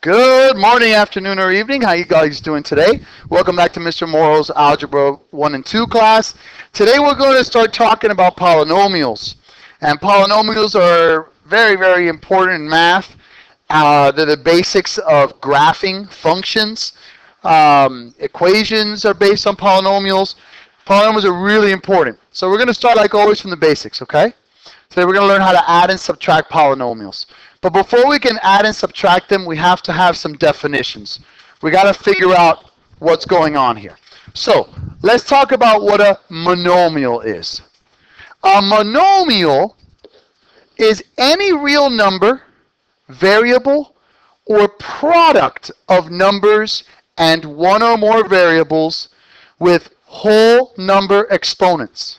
Good morning, afternoon, or evening. How you guys doing today? Welcome back to Mr. Morrow's Algebra I and II class. Today we're going to start talking about polynomials. And polynomials are very, very important in math. They're the basics of graphing functions. Equations are based on polynomials. Polynomials are really important. So we're going to start, like always, from the basics, okay? Today we're going to learn how to add and subtract polynomials. But before we can add and subtract them, we have to have some definitions. We got to figure out what's going on here. So let's talk about what a monomial is. A monomial is any real number, variable, or product of numbers and one or more variables with whole number exponents.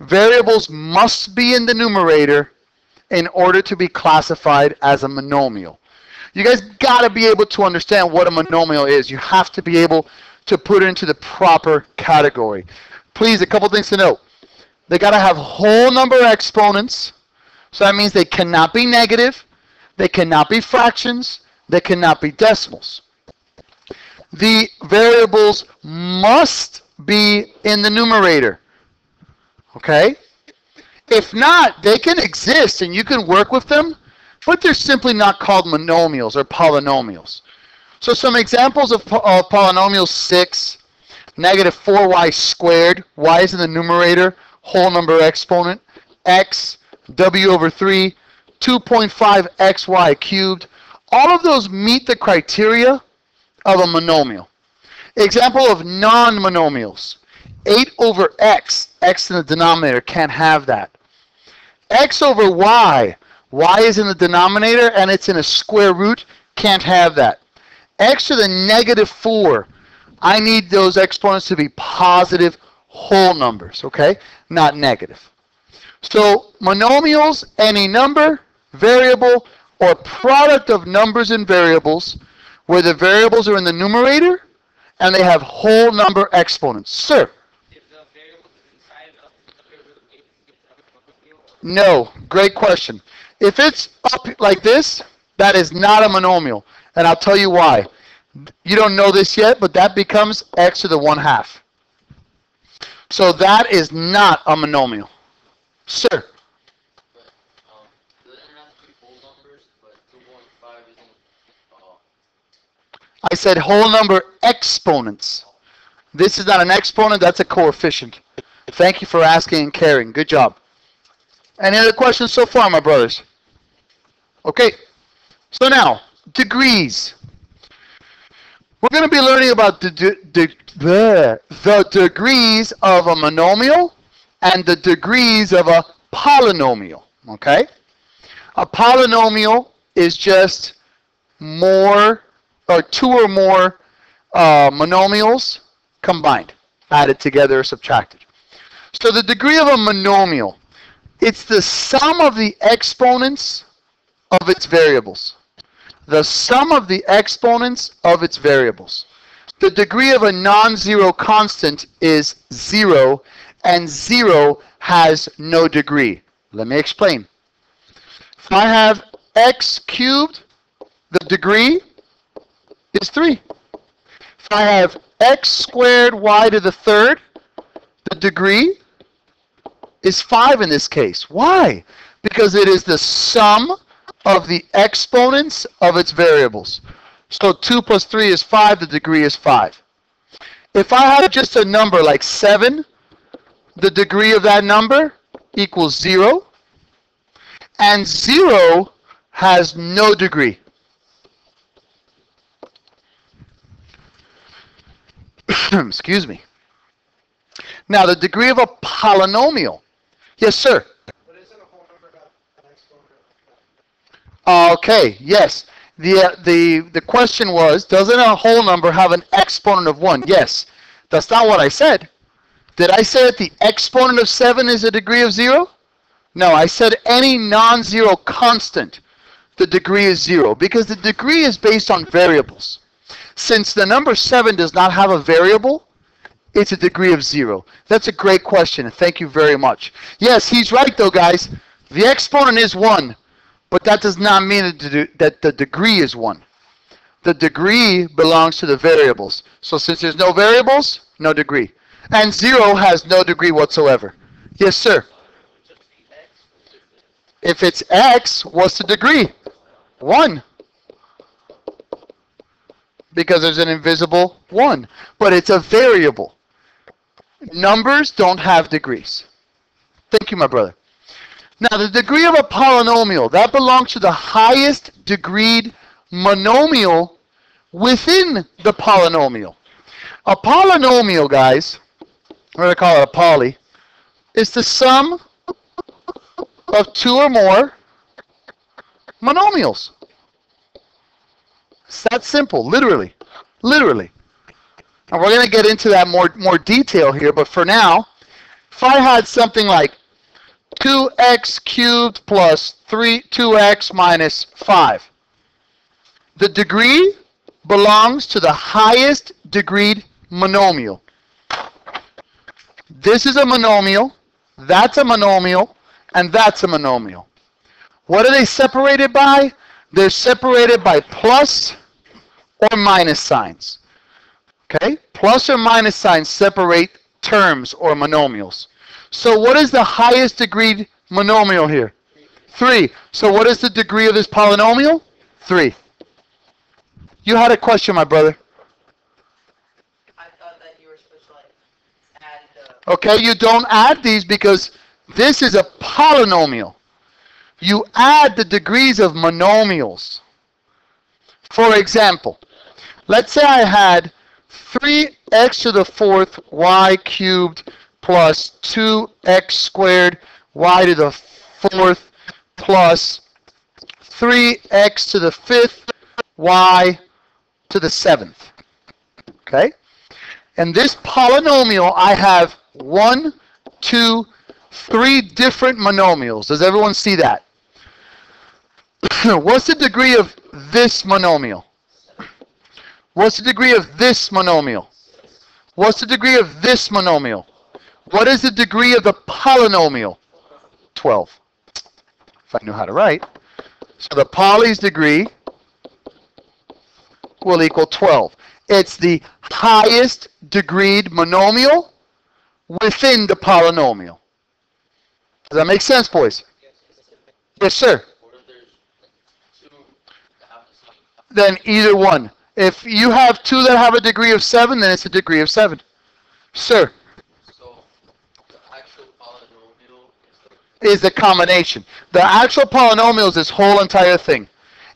Variables must be in the numerator in order to be classified as a monomial. You guys got to be able to understand what a monomial is. You have to be able to put it into the proper category. Please, a couple things to note. They got to have whole number exponents. So that means they cannot be negative, they cannot be fractions, they cannot be decimals. The variables must be in the numerator. Okay? If not, they can exist and you can work with them, but they're simply not called monomials or polynomials. So some examples of polynomials: 6, negative 4y squared, y is in the numerator, whole number exponent, x, w over 3, 2.5xy cubed. All of those meet the criteria of a monomial. Example of non-monomials: 8 over x, x in the denominator, can't have that. X over y, y is in the denominator and it's in a square root, can't have that. X to the negative 4, I need those exponents to be positive whole numbers, okay? Not negative. So monomials, any number, variable, or product of numbers and variables where the variables are in the numerator and they have whole number exponents. Sir? No, great question. If it's up like this, that is not a monomial, and I'll tell you why. You don't know this yet, but that becomes x to the 1/2. So that is not a monomial. Sir? I said whole number exponents. This is not an exponent, that's a coefficient. Thank you for asking and caring. Good job. Any other questions so far, my brothers? Okay, so now, degrees. We're going to be learning about the degrees of a monomial and the degrees of a polynomial, okay? A polynomial is just more, or 2 or more monomials combined, added together or subtracted. So the degree of a monomial, it's the sum of the exponents of its variables. The sum of the exponents of its variables. The degree of a non-zero constant is 0, and 0 has no degree. Let me explain. If I have x cubed, the degree is 3. If I have x squared y to the 3rd, the degree is 5 in this case. Why? Because it is the sum of the exponents of its variables. So 2 plus 3 is 5, the degree is 5. If I have just a number like 7, the degree of that number equals 0, and 0 has no degree. Excuse me. Now the degree of a polynomial. Yes, sir. But isn't a whole number not an exponent? Okay, yes. The question was, doesn't a whole number have an exponent of 1? Yes. That's not what I said. Did I say that the exponent of 7 is a degree of 0? No, I said any non-zero constant, the degree is 0, because the degree is based on variables. Since the number 7 does not have a variable, It's a degree of 0. That's a great question, and thank you very much. Yes, he's right, though, guys. The exponent is 1, but that does not mean that the degree is 1. The degree belongs to the variables. So since there's no variables, no degree. And 0 has no degree whatsoever. Yes, sir. If it's x, what's the degree? 1. Because there's an invisible 1. But it's a variable. Numbers don't have degrees. Thank you, my brother. Now, the degree of a polynomial, that belongs to the highest degreed monomial within the polynomial. A polynomial, guys, we're going to call it a poly, is the sum of 2 or more monomials. It's that simple, literally. Literally. And we're going to get into that more detail here, but for now, if I had something like 2x cubed plus 2x minus 5, the degree belongs to the highest degreed monomial. This is a monomial, that's a monomial, and that's a monomial. What are they separated by? They're separated by plus or minus signs. Okay? Plus or minus signs separate terms or monomials. So what is the highest degree monomial here? 3. So what is the degree of this polynomial? 3. You had a question, my brother. I thought that you were supposed to add the... Okay, you don't add these because this is a polynomial. You add the degrees of monomials. For example, let's say I had 3x to the 4th y cubed plus 2x squared y to the 4th plus 3x to the 5th y to the 7th. Okay? And this polynomial, I have 1, 2, 3 different monomials. Does everyone see that? What's the degree of this monomial? What's the degree of this monomial? What's the degree of this monomial? What is the degree of the polynomial? 12. If I knew how to write. So the poly's degree will equal 12. It's the highest degreed monomial within the polynomial. Does that make sense, boys? Yes, sir. Then either one. If you have 2 that have a degree of 7, then it's a degree of 7. Sir. So the actual polynomial is the combination. The actual polynomial is this whole entire thing.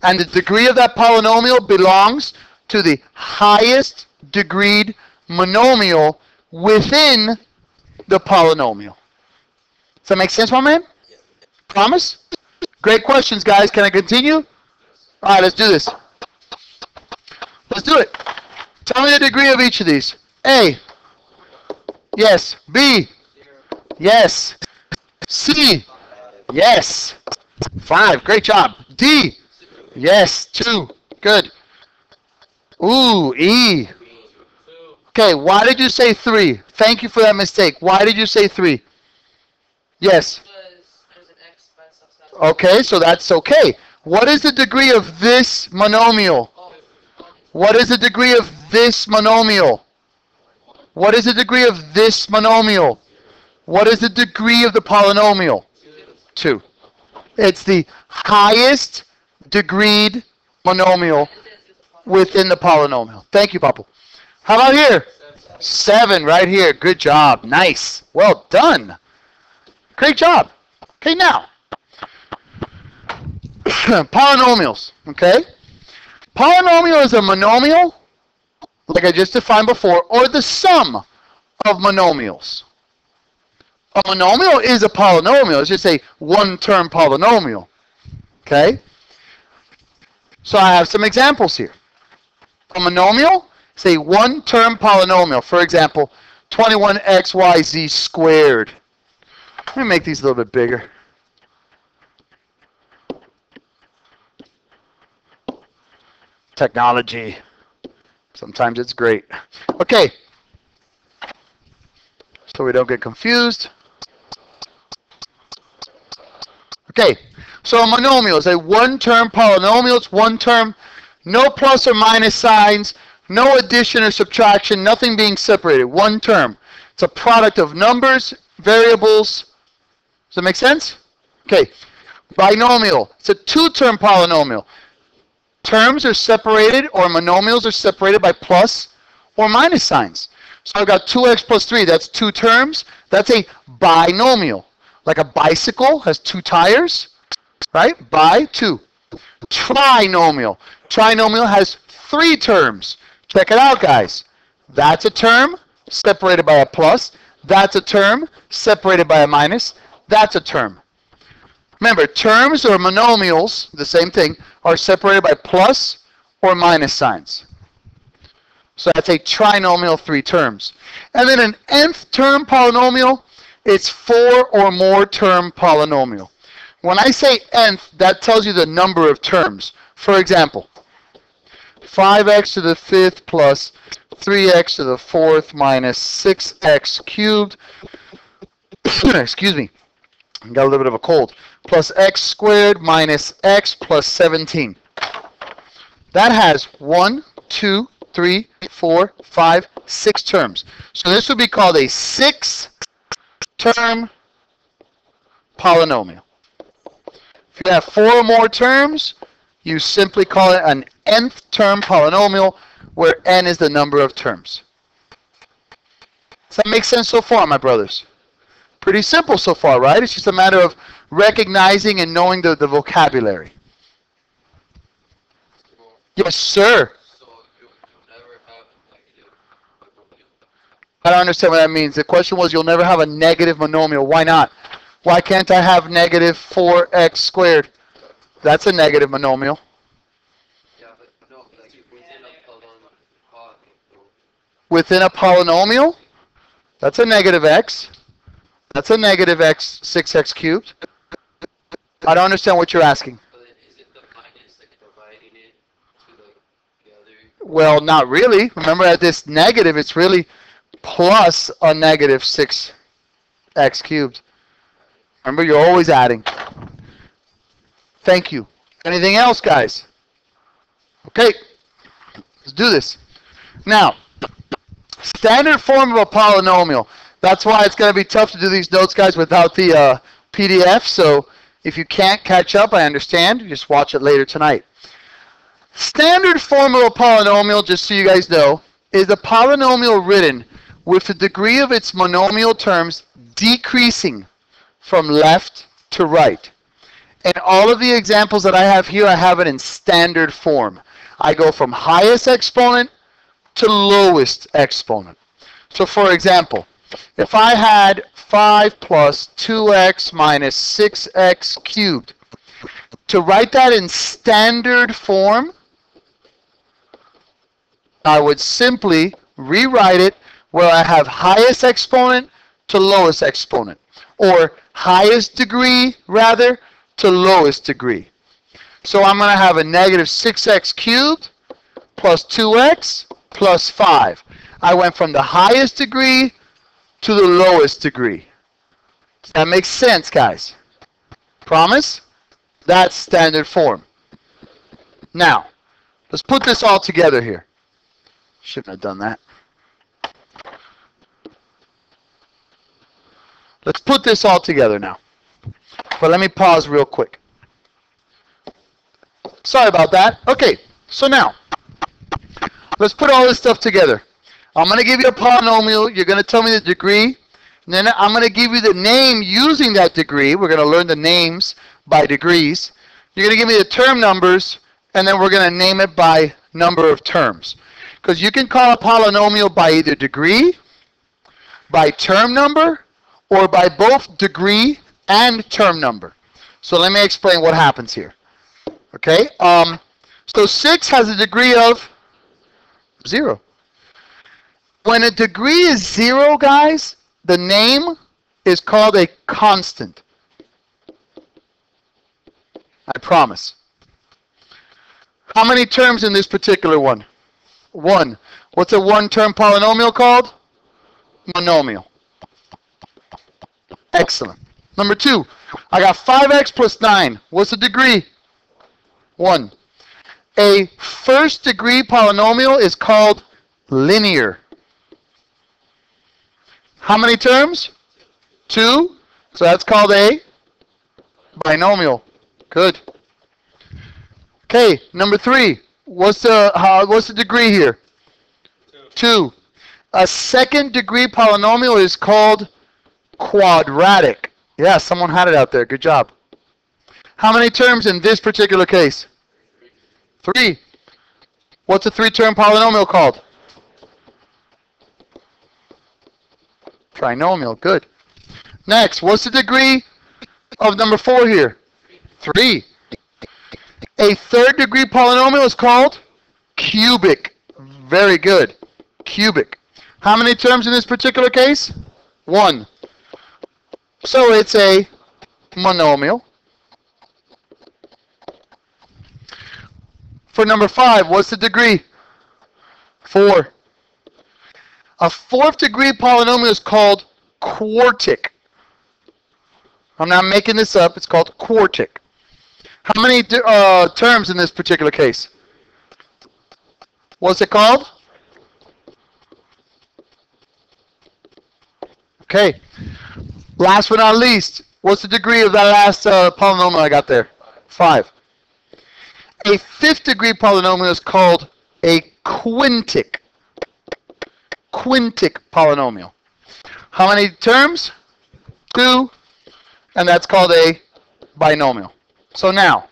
And the degree of that polynomial belongs to the highest degreed monomial within the polynomial. Does that make sense, my man? Promise? Great questions, guys. Can I continue? All right, let's do this. Let's do it. Tell me the degree of each of these. A. Yes. B. Yes. C. Yes. 5. Great job. D. Yes. 2. Good. Ooh, E. Okay, why did you say 3? Thank you for that mistake. Why did you say 3? Yes. There's an x by substitution. Okay, so that's okay. What is the degree of this monomial? What is the degree of this monomial? What is the degree of this monomial? What is the degree of the polynomial? 2. It's the highest degreed monomial within the polynomial. Thank you, Papa. How about here? 7 right here. Good job. Nice. Well done. Great job. Okay, now. Polynomials. Okay? Polynomial is a monomial, like I just defined before, or the sum of monomials. A monomial is a polynomial. It's just a one-term polynomial. Okay? So I have some examples here. A monomial is a one-term polynomial. For example, 21xyz squared. Let me make these a little bit bigger. Technology. Sometimes it's great. Okay. so we don't get confused. Okay, so a monomial is a one-term polynomial. It's one term, no plus or minus signs, no addition or subtraction, nothing being separated, one term. It's a product of numbers, variables. Does that make sense? Okay, binomial. It's a two-term polynomial. Terms are separated, or monomials are separated by plus or minus signs. So I've got 2x plus 3. That's two terms. That's a binomial. Like a bicycle has two tires, right? Bi, two. Trinomial. Trinomial has three terms. Check it out, guys. That's a term separated by a plus. That's a term separated by a minus. That's a term. Remember, terms or monomials, the same thing, are separated by plus or minus signs. So that's a trinomial, three terms. And then an nth term polynomial, it's four or more term polynomial. When I say nth, that tells you the number of terms. For example, 5x to the fifth plus 3x to the fourth minus 6x cubed, excuse me, I got a little bit of a cold, plus x squared minus x plus 17. That has 1, 2, 3, 4, 5, 6 terms. So this would be called a 6-term polynomial. If you have four or more terms, you simply call it an nth term polynomial, where n is the number of terms. Does that make sense so far, my brothers? Pretty simple so far, right? It's just a matter of recognizing and knowing the vocabulary. Yes, sir. So you never have a negative monomial. I don't understand what that means. The question was, you'll never have a negative monomial. Why not? Why can't I have negative 4x squared? That's a negative monomial. Yeah, but no, like within a polynomial. Within a polynomial? That's a negative x. That's a negative x, 6x cubed. I don't understand what you're asking. But then is it the minus like dividing it to the other? Well, not really. Remember, at this negative, it's really plus a negative 6x cubed. Remember, you're always adding. Thank you. Anything else, guys? Okay, let's do this. Now, standard form of a polynomial. That's why it's going to be tough to do these notes, guys, without the PDF. So if you can't catch up, I understand. You just watch it later tonight. Standard form of a polynomial, just so you guys know, is a polynomial written with the degree of its monomial terms decreasing from left to right. And all of the examples that I have here, I have it in standard form. I go from highest exponent to lowest exponent. So for example, if I had 5 plus 2x minus 6x cubed, to write that in standard form, I would simply rewrite it where I have highest exponent to lowest exponent, or highest degree, rather, to lowest degree. So I'm going to have a negative 6x cubed plus 2x plus 5. I went from the highest degree to the lowest degree. Does that make sense, guys? Promise? That's standard form. Now, let's put this all together here. Shouldn't have done that. Let's put this all together now. But let me pause real quick. Sorry about that. Okay, so now, let's put all this stuff together. I'm going to give you a polynomial. You're going to tell me the degree. And then I'm going to give you the name using that degree. We're going to learn the names by degrees. You're going to give me the term numbers, and then we're going to name it by number of terms. Because you can call a polynomial by either degree, by term number, or by both degree and term number. So let me explain what happens here. Okay, so 6 has a degree of 0. When a degree is 0, guys, the name is called a constant. I promise. How many terms in this particular one? 1. What's a one-term polynomial called? Monomial. Excellent. Number 2, I got 5x plus 9. What's the degree? 1. A first degree polynomial is called linear. How many terms? 2. So that's called a binomial. Good. Okay, number 3. What's the degree here? 2. A second degree polynomial is called quadratic. Yeah, someone had it out there. Good job. How many terms in this particular case? 3. What's a 3-term polynomial called? Trinomial. Good. Next, what's the degree of number 4 here? 3. A third degree polynomial is called cubic. Very good. Cubic. How many terms in this particular case? 1. So it's a monomial. For number 5, what's the degree? 4. A fourth degree polynomial is called quartic. I'm not making this up. It's called quartic. How many terms in this particular case? What's it called? Okay. Last but not least, what's the degree of that last polynomial I got there? 5. A fifth degree polynomial is called a quintic. Quintic polynomial. How many terms? 2. And that's called a binomial. So now,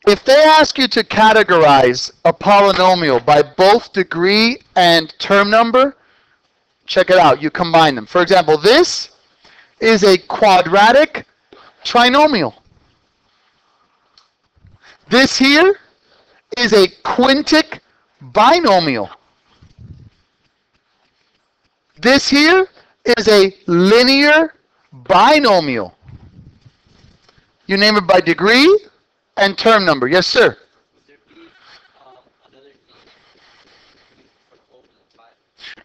if they ask you to categorize a polynomial by both degree and term number, check it out. You combine them. For example, this is a quadratic trinomial. This here is a quintic binomial. This here is a linear binomial. You name it by degree and term number. Yes, sir. Would there be another name for over the 5?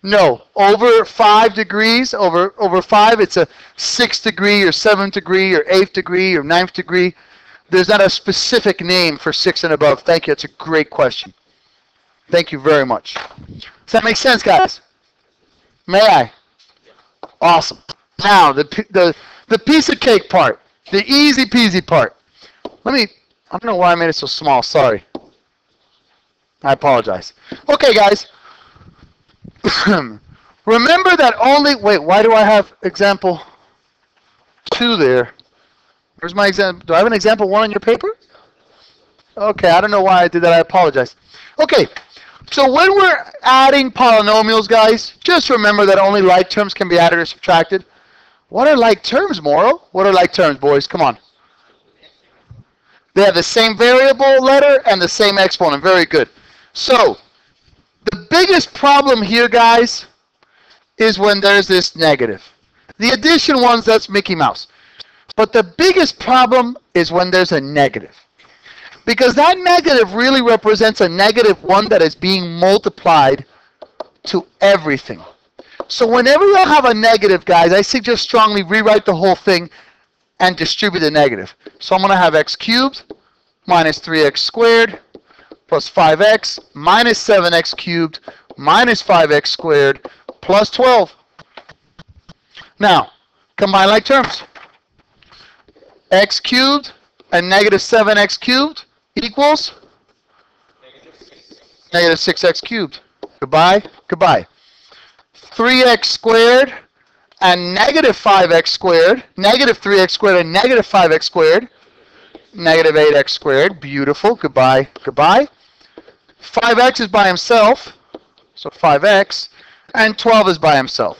No, over 5 degrees, over 5, it's a 6th degree or 7th degree or 8th degree or 9th degree. There's not a specific name for 6 and above. Thank you. That's a great question. Thank you very much. Does that make sense, guys? May I? Awesome. Now, the piece of cake part, the easy peasy part. I don't know why I made it so small. Sorry. I apologize. Okay, guys. Remember that wait, why do I have example 2 there? Where's my example? Do I have an example 1 on your paper? Okay, I don't know why I did that. I apologize. Okay, so when we're adding polynomials, guys, just remember that only like terms can be added or subtracted. What are like terms, Moro? What are like terms, boys? Come on. They have the same variable letter and the same exponent. Very good. So, the biggest problem here, guys, is when there's this negative. The addition ones, that's Mickey Mouse. But the biggest problem is when there's a negative. Because that negative really represents a -1 that is being multiplied to everything. So whenever you have a negative, guys, I suggest strongly rewrite the whole thing and distribute the negative. So I'm going to have x cubed minus 3x squared plus 5x minus 7x cubed minus 5x squared plus 12. Now, combine like terms. X cubed and negative 7x cubed equals negative 6x cubed. Goodbye, goodbye. 3x squared and negative 5x squared, negative 3x squared and negative 5x squared, negative 8x squared. Beautiful. Goodbye, goodbye. 5x is by himself, so 5x, and 12 is by himself.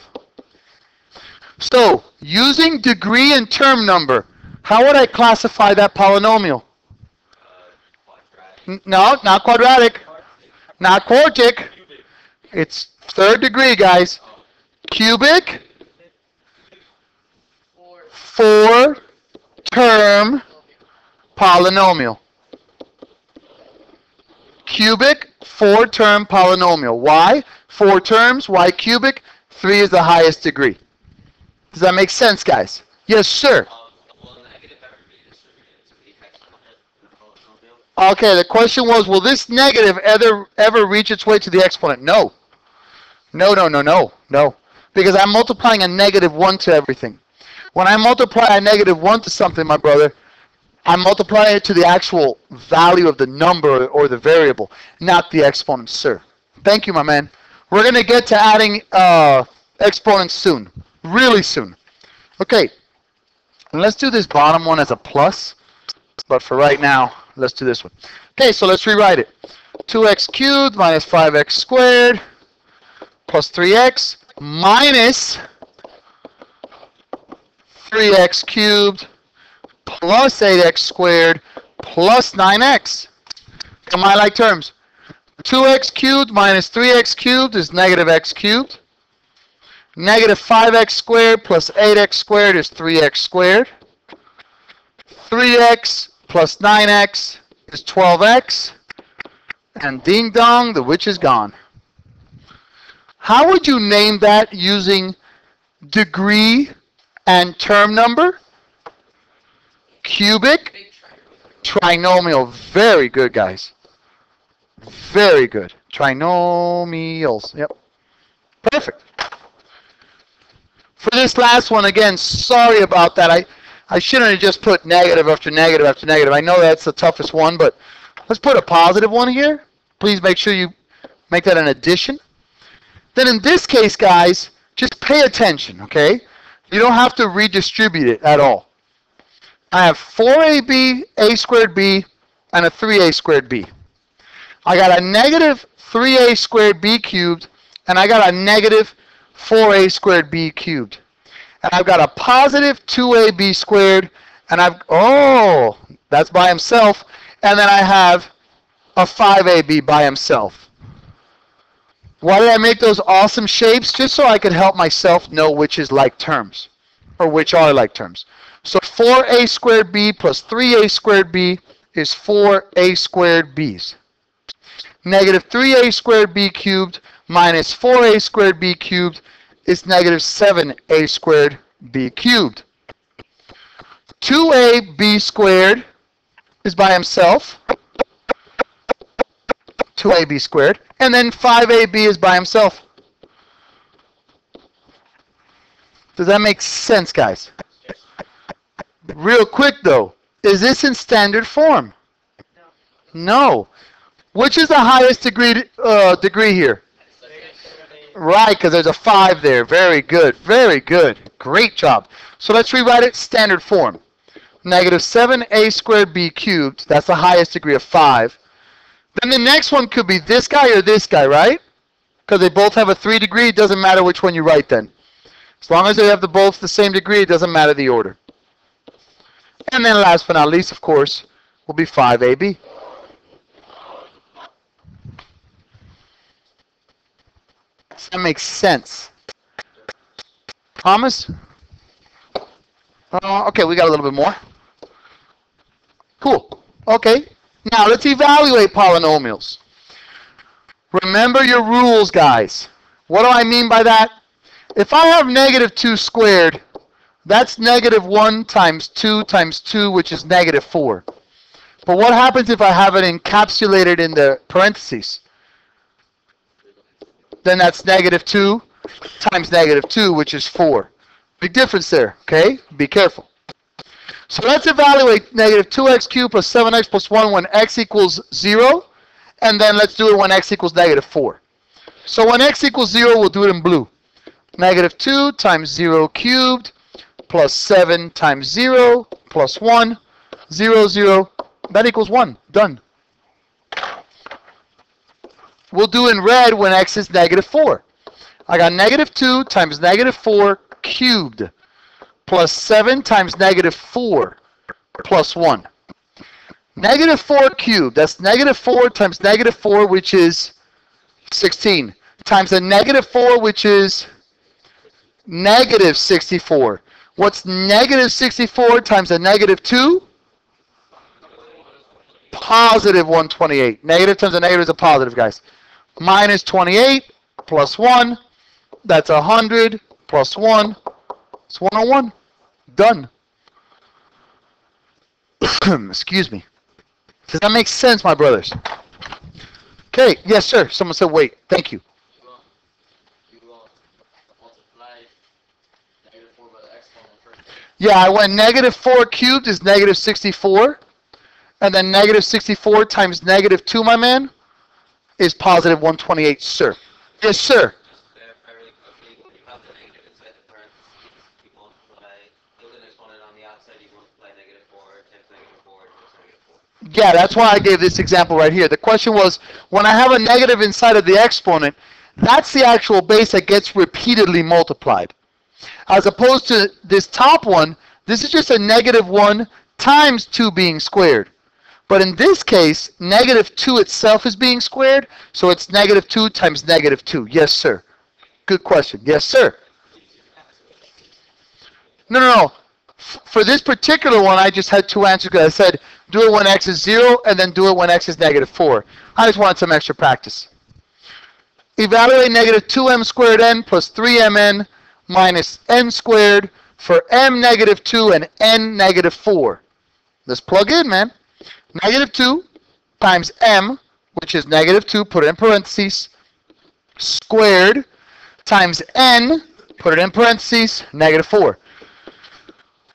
So, using degree and term number, how would I classify that polynomial? No, not quadratic. Not quartic. It's third degree, guys. Cubic. 4-term polynomial. Cubic 4-term polynomial. Why? 4 terms. Why cubic? 3 is the highest degree. Does that make sense, guys? Yes, sir. Will negative ever be distributed to the exponent in the polynomial? Okay, the question was, will this negative ever reach its way to the exponent? No. No, no, no, no, no. Because I'm multiplying a negative 1 to everything. When I multiply a negative 1 to something, my brother, I'm multiplying it to the actual value of the number or the variable, not the exponent, sir. Thank you, my man. We're going to get to adding exponents soon. Really soon. Okay. Let's do this bottom one as a plus. But for right now, let's do this one. Okay, so let's rewrite it. 2x cubed minus 5x squared plus 3x minus 3x cubed plus 8x squared plus 9x. Combine like terms. 2x cubed minus 3x cubed is negative x cubed. Negative 5x squared plus 8x squared is 3x squared. 3x plus 9x is 12x. And ding dong, the witch is gone. How would you name that using degree and term number? Cubic Big triangle. trinomial. Very good, guys. Very good. Trinomials. Yep. Perfect. For this last one, again, sorry about that. I shouldn't have just put negative after negative after negative. I know that's the toughest one, but let's put a positive one here. Please make sure you make that an addition. Then in this case, guys, just pay attention, okay? You don't have to redistribute it at all. I have 4ab, a squared b, and a 3a squared b. I got a negative 3a squared b cubed, and I got a negative 4a squared b cubed. And I've got a positive 2ab squared, and that's by himself. And then I have a 5ab by himself. Why did I make those awesome shapes? Just so I could help myself know which is like terms, or which are like terms. So 4a squared b plus 3a squared b is 4a squared b's. Negative 3a squared b cubed minus 4a squared b cubed is negative 7a squared b cubed. 2ab squared is by himself. 2ab squared. And then 5ab is by himself. Does that make sense, guys? Real quick, though. Is this in standard form? No. Which is the highest degree here? Right, because there's a 5 there. Very good. Very good. Great job. So let's rewrite it standard form. Negative 7a squared b cubed. That's the highest degree of 5. Then the next one could be this guy or this guy, right? Because they both have a 3 degree. It doesn't matter which one you write then. As long as they have both the same degree, it doesn't matter the order. And then last but not least, of course, will be 5ab. Does that make sense? Promise? Okay, we got a little bit more. Cool. Okay. Now let's evaluate polynomials. Remember your rules, guys. What do I mean by that? If I have negative 2 squared, that's negative 1 times 2 times 2, which is negative 4. But what happens if I have it encapsulated in the parentheses? Then that's negative 2 times negative 2, which is 4. Big difference there, okay? Be careful. So let's evaluate negative 2x cubed plus 7x plus 1 when x equals 0. And then let's do it when x equals negative 4. So when x equals 0, we'll do it in blue. Negative 2 times 0 cubed plus 7 times 0 plus 1. 0, 0. That equals 1. Done. We'll do in red when x is negative 4. I got negative 2 times negative 4 cubed plus 7 times negative 4 plus 1. Negative 4 cubed, that's negative 4 times negative 4, which is 16, times a negative 4, which is negative 64. What's negative 64 times a negative 2? Positive 128. Negative times a negative is a positive, guys. Minus 28 plus 1, that's 100 plus 1, It's 101. Done. Excuse me. Does that make sense, my brothers? Okay, yes, sir. Someone said wait. Thank you. You multiply -4 by the exponent first. Yeah, I went -4 cubed is -64. And then -64 times -2, my man, is positive 128, sir. Yes, sir. Just clarify really quickly, when you have the negative inside the parentheses, you multiply, with an exponent on the outside, you multiply -4 times -4 times -4. Yeah, that's why I gave this example right here. The question was, when I have a negative inside of the exponent, that's the actual base that gets repeatedly multiplied. As opposed to this top one, this is just a -1 times 2 being squared. But in this case, -2 itself is being squared, so it's -2 times -2. Yes, sir. Good question. Yes, sir. No. For this particular one, I just had two answers because I said, do it when x is 0, and then do it when x is -4. I just wanted some extra practice. Evaluate -2m squared n plus 3mn minus n squared for m -2 and n -4. Let's plug in, man. -2 times m, which is -2, put it in parentheses, squared, times n, put it in parentheses, -4.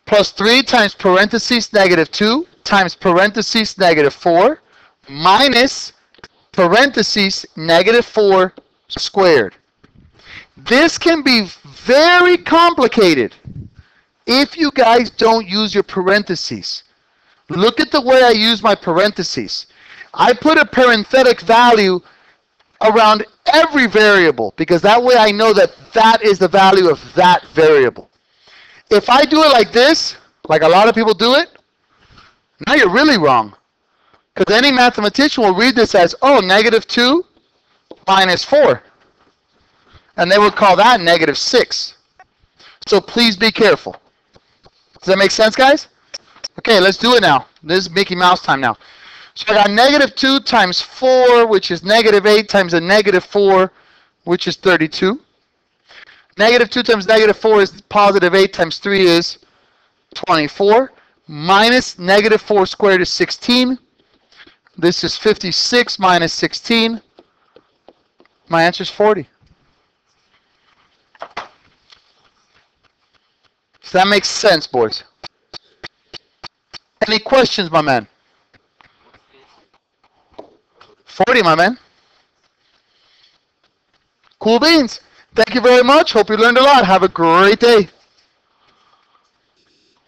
Plus 3 times parentheses -2 times parentheses -4 minus parentheses -4 squared. This can be very complicated if you guys don't use your parentheses. Look at the way I use my parentheses. I put a parenthetic value around every variable because that way I know that that is the value of that variable. If I do it like this, like a lot of people do it, now you're really wrong. Because any mathematician will read this as, oh, -2 minus 4. And they would call that -6. So please be careful. Does that make sense, guys? Okay, let's do it now. This is Mickey Mouse time now. So I got -2 times 4, which is -8 times a -4, which is 32. -2 times -4 is +8 times 3 is 24. Minus -4 squared is 16. This is 56 minus 16. My answer is 40. Does that make sense, boys? Any questions, my man? 40, my man. Cool beans. Thank you very much. Hope you learned a lot. Have a great day.